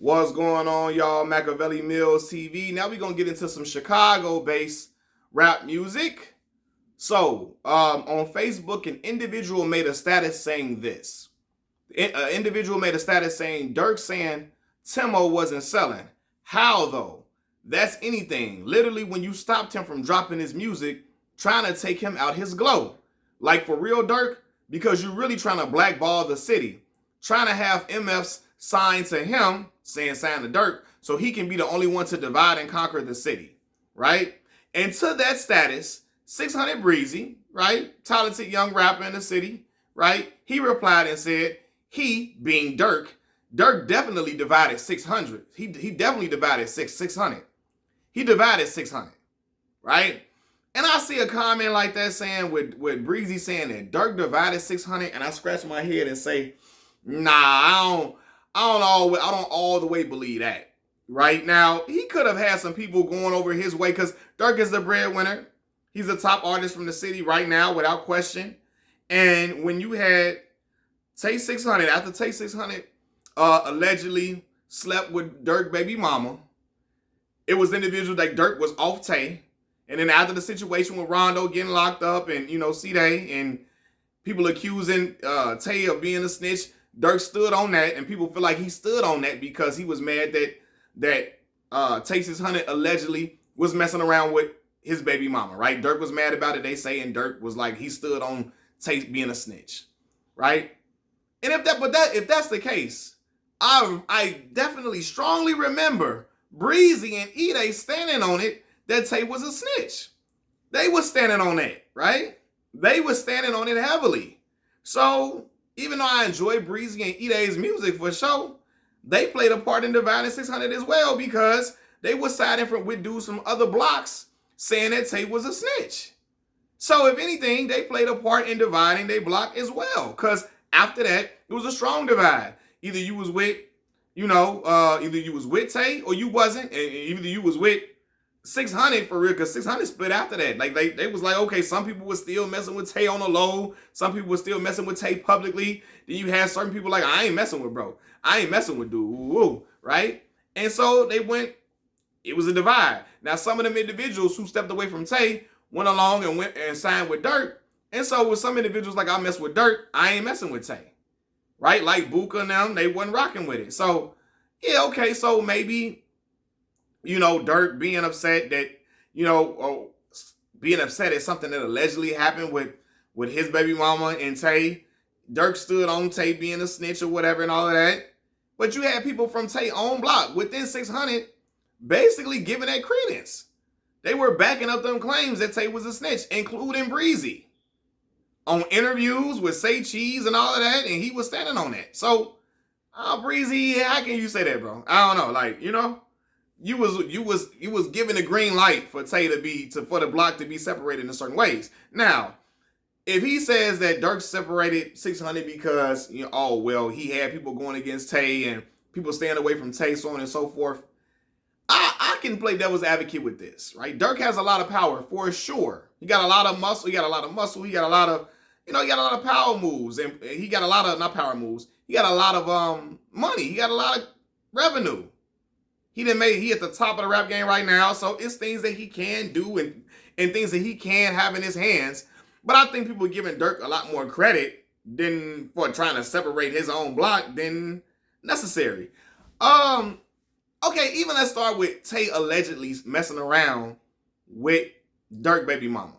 What's going on, y'all? Machiavelli Mills TV. Now we're going to get into some Chicago-based rap music. So, on Facebook, an individual made a status saying this. An individual made a status saying, Durk saying Timo wasn't selling. How, though? That's anything. Literally, when you stopped him from dropping his music, trying to take him out his glow. Like, for real, Durk? Because you're really trying to blackball the city. Trying to have MFs signed to him, saying sign to Durk, so he can be the only one to divide and conquer the city, right? And to that status, 600 Breezy, right? Talented young rapper in the city, right? He replied and said, he, being Durk definitely divided 600. He definitely divided 600. He divided 600, right? And I see a comment like that saying with Breezy saying that Durk divided 600, and I scratch my head and say, nah, I don't all the way believe that. Right now, he could have had some people going over his way because Durk is the breadwinner. He's a top artist from the city right now, without question. And when you had Tay 600, after Tay 600 allegedly slept with Durk baby mama, it was individual like Durk was off Tay. And then after the situation with Rondo getting locked up and, C-Day and people accusing Tay of being a snitch, Durk stood on that, and people feel like he stood on that because he was mad that Tay 600 allegedly was messing around with his baby mama, right? Durk was mad about it, they say, and Durk was like, he stood on Tay being a snitch, right? And if that's the case, I definitely strongly remember Breezy and E-Day standing on it that Tay was a snitch. They were standing on that, right? They were standing on it heavily. So even though I enjoy Breezy and E-Day's music for sure, they played a part in dividing 600 as well because they were siding with dudes from other blocks saying that Tay was a snitch. So if anything, they played a part in dividing their block as well because after that, it was a strong divide. Either you was with, either you was with Tay or you wasn't, and either you was with 600 for real, because 600 split after that. Like they was like, okay, some people were still messing with Tay on the low. Some people were still messing with Tay publicly. Then you had certain people like, I ain't messing with bro. I ain't messing with dude. Woo, right? And so they went, it was a divide. Now some of them individuals who stepped away from Tay went along and went and signed with Durk. And so with some individuals like, I mess with Durk, I ain't messing with Tay. Right? Like Buka and them, they wasn't rocking with it. So, yeah, okay, so maybe Durk being upset that, or being upset at something that allegedly happened with his baby mama and Tay. Durk stood on Tay being a snitch or whatever and all of that. But you had people from Tay own block within 600 basically giving that credence. They were backing up them claims that Tay was a snitch, including Breezy. On interviews with Say Cheese and all of that, and he was standing on that. So, Breezy, how can you say that, bro? I don't know. Like, you was given a green light for Tay for the block to be separated in certain ways. Now, if he says that Durk separated 600 because he had people going against Tay and people staying away from Tay, so on and so forth, I can play devil's advocate with this, right? Durk has a lot of power for sure. He got a lot of muscle. He got a lot of he got a lot of power moves, and he got a lot of not power moves. He got a lot of money. He got a lot of revenue. He at the top of the rap game right now, so it's things that he can do and things that he can have in his hands. But I think people are giving Durk a lot more credit than for trying to separate his own block than necessary. Okay, even let's start with Tay allegedly messing around with Durk baby mama.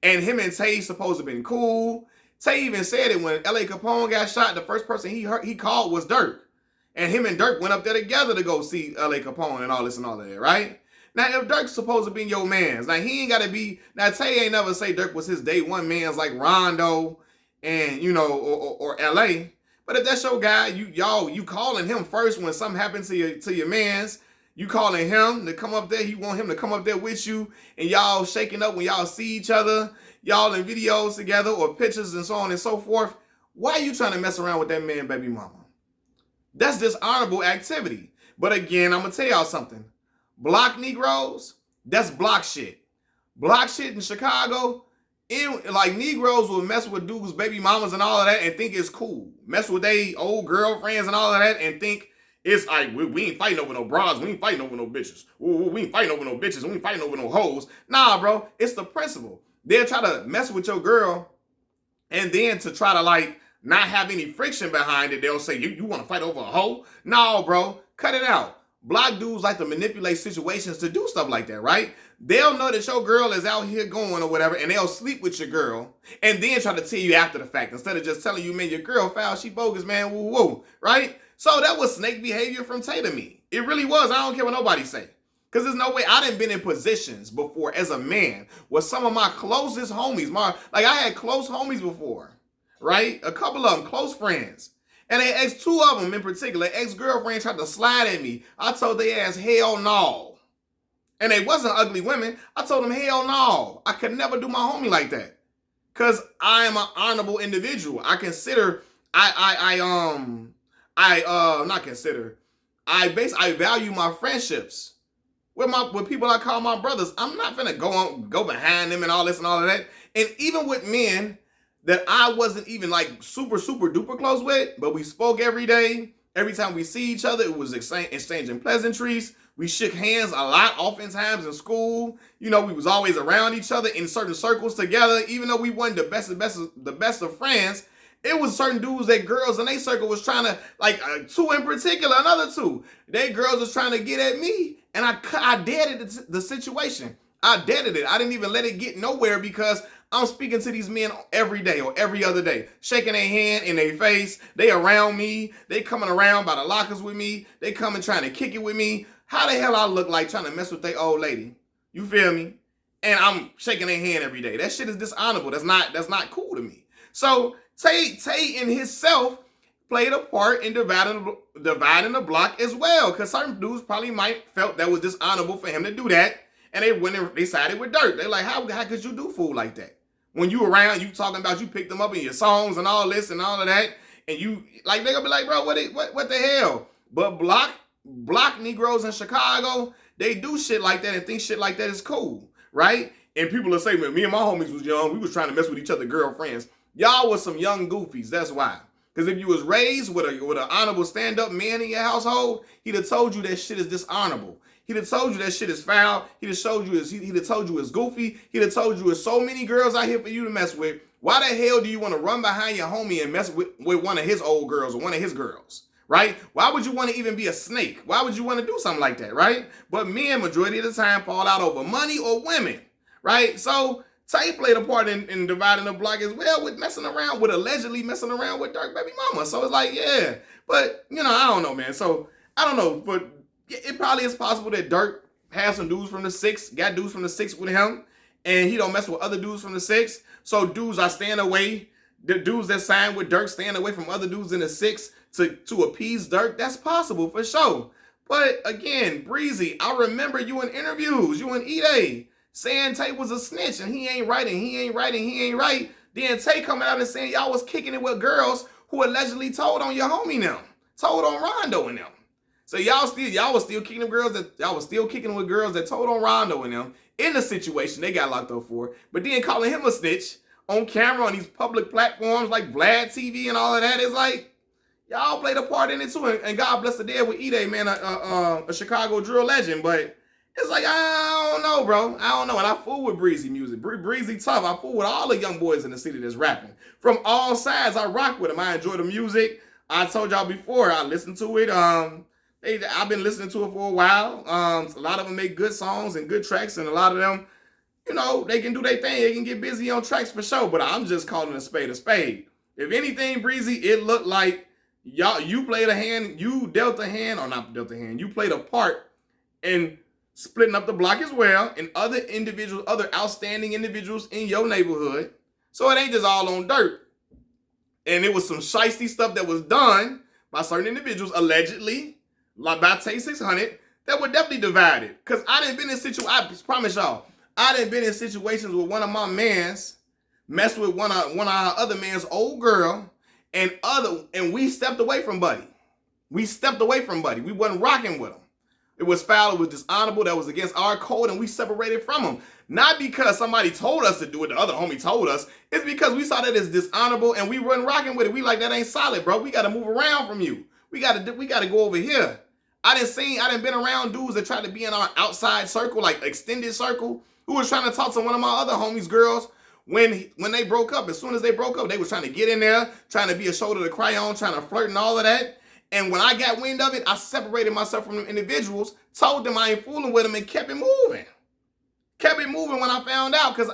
And him and Tay supposed to have been cool. Tay even said it when L.A. Capone got shot, the first person he called was Durk. And him and Durk went up there together to go see L.A. Capone and all this and all of that, right? Now, if Durk's supposed to be your mans, now he ain't got to be, now Tay ain't never say Durk was his day one mans like Rondo and, or L.A. But if that's your guy, you calling him first when something happens to your mans. You calling him to come up there. You want him to come up there with you, and y'all shaking up when y'all see each other. Y'all in videos together or pictures and so on and so forth. Why are you trying to mess around with that man, baby mama? That's dishonorable activity. But again, I'm gonna tell y'all something. Block Negroes, that's block shit. Block shit in Chicago. Like Negroes will mess with dudes' baby mamas and all of that and think it's cool. Mess with they old girlfriends and all of that and think It's like we ain't fighting over no bras, we ain't fighting over no bitches. We ain't fighting over no bitches, we ain't fighting over no hoes. Nah, bro, it's the principle. They'll try to mess with your girl, and then to try to like not have any friction behind it, they'll say, you want to fight over a hoe? No, bro, cut it out. Block dudes like to manipulate situations to do stuff like that, right? They'll know that your girl is out here going or whatever, and they'll sleep with your girl, and then try to tell you after the fact, instead of just telling you, man, your girl foul, she bogus, man, woo woo, right? So that was snake behavior from Tay to me. It really was. I don't care what nobody say. Because there's no way. I done been in positions before as a man with some of my closest homies. I had close homies before, right? A couple of them, close friends. And two of them in particular, ex-girlfriend tried to slide at me. I told they ass, hell no. And they wasn't ugly women. I told them, hell no. I could never do my homie like that. Because I am an honorable individual. I value my friendships with people I call my brothers. I'm not finna go behind them and all this and all of that. And even with men that I wasn't even like super duper close with, but we spoke every day. Every time we see each other, it was exchanging pleasantries. We shook hands a lot, oftentimes in school. You know, we was always around each other in certain circles together, even though we weren't the best of friends. It was certain dudes that girls in their circle was trying to, like two in particular, another two. They girls was trying to get at me, and I deaded the situation. I deaded it. I didn't even let it get nowhere because I'm speaking to these men every day or every other day, shaking their hand in their face. They around me. They coming around by the lockers with me. They coming trying to kick it with me. How the hell I look like trying to mess with their old lady? You feel me? And I'm shaking their hand every day. That shit is dishonorable. That's not cool to me. So Tay in himself played a part in dividing the block as well, because certain dudes probably might felt that was dishonorable for him to do that, and they went and they sided with Durk. They like, how could you do fool like that? When you around, you talking about you picked them up in your songs and all this and all of that, and you like they gonna be like, bro, what the hell? But block Negroes in Chicago, they do shit like that and think shit like that is cool, right? And people will say, man, me and my homies was young, we was trying to mess with each other girlfriends. Y'all was some young goofies, that's why. Because if you was raised with an honorable stand-up man in your household, he'd have told you that shit is dishonorable. He'd have told you that shit is foul. He'd have told you it's goofy. He'd have told you there's so many girls out here for you to mess with. Why the hell do you want to run behind your homie and mess with one of his old girls or one of his girls, right? Why would you want to even be a snake? Why would you want to do something like that, right? But men, majority of the time, fall out over money or women, right? So Tay played a part in dividing the block as well with allegedly messing around with Durk baby mama. So it's like, yeah. But, I don't know, man. So, I don't know. But it probably is possible that Durk has some dudes from the 6, got dudes from the 6 with him, and he don't mess with other dudes from the 6. So dudes are staying away. The dudes that signed with Durk staying away from other dudes in the 6 to appease Durk. That's possible for sure. But again, Breezy, I remember you in interviews, you and E-Day, saying Tay was a snitch and he ain't right. Then Tay coming out and saying y'all was kicking it with girls who allegedly told on your homie now, told on Rondo and them. So y'all was still kicking with girls that told on Rondo and them in the situation they got locked up for. But then calling him a snitch on camera on these public platforms like Vlad TV and all of that is like, y'all played a part in it too. And God bless the dead with E-Day, man, a Chicago drill legend. But it's like, I don't know, bro. I don't know. And I fool with Breezy music. Breezy tough. I fool with all the young boys in the city that's rapping. From all sides, I rock with them. I enjoy the music. I told y'all before, I listened to it. I've been listening to it for a while. A lot of them make good songs and good tracks. And a lot of them, they can do their thing. They can get busy on tracks for sure. But I'm just calling a spade a spade. If anything, Breezy, it looked like you played a hand. You dealt a hand, or not dealt a hand. You played a part in splitting up the block as well, and other outstanding individuals in your neighborhood. So it ain't just all on Durk. And it was some shiesty stuff that was done by certain individuals, allegedly, like by Tay 600, that would definitely divide it. Because I promise y'all, I done been in situations where one of my mans messed with one of our other man's old girl, and we stepped away from Buddy. We wasn't rocking with him. It was foul, it was dishonorable, that was against our code, and we separated from him. Not because somebody told us to do it, the other homie told us. It's because we saw that as dishonorable and we wasn't rocking with it. We like, that ain't solid, bro. We got to move around from you. We gotta go over here. I didn't been around dudes that tried to be in our outside circle, like extended circle, who was trying to talk to one of my other homies' girls when they broke up. As soon as they broke up, they was trying to get in there, trying to be a shoulder to cry on, trying to flirt and all of that. And when I got wind of it, I separated myself from them individuals, told them I ain't fooling with them, and kept it moving. Kept it moving when I found out, because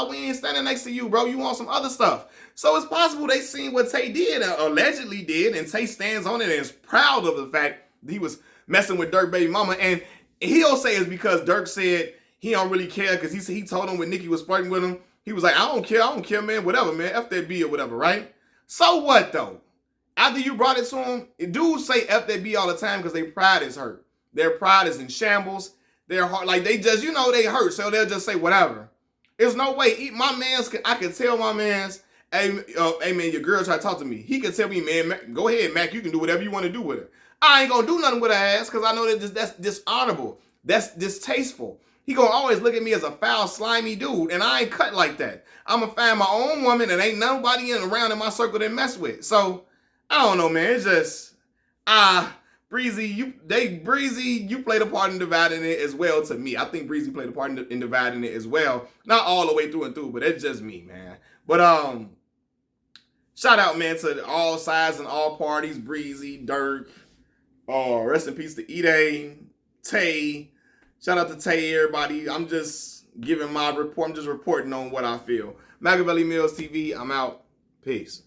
we ain't standing next to you, bro. You want some other stuff. So it's possible they seen what Tay did, allegedly did, and Tay stands on it and is proud of the fact that he was messing with Durk baby mama. And he'll say it's because Durk said he don't really care, because he told him when Nicki was flirting with him, he was like, I don't care, man, whatever, man, F that B or whatever, right? So what, though? After you brought it to him, dudes say F that B all the time because their pride is hurt. Their pride is in shambles. Their heart, like they just, they hurt, so they'll just say whatever. There's no way. I can tell my man's, hey man, your girl try to talk to me. He can tell me, man, go ahead, Mac, you can do whatever you want to do with her. I ain't gonna do nothing with her ass because I know that that's dishonorable. That's distasteful. He gonna always look at me as a foul, slimy dude, and I ain't cut like that. I'm gonna find my own woman, and ain't nobody around in my circle that mess with. So I don't know, man. It's just Breezy, you played a part in dividing it as well to me. I think Breezy played a part in dividing it as well. Not all the way through and through, but it's just me, man. But shout out, man, to all sides and all parties. Breezy, Durk, rest in peace to Ide, Tay. Shout out to Tay, everybody. I'm just giving my report. I'm just reporting on what I feel. Machiavelli Mills TV, I'm out. Peace.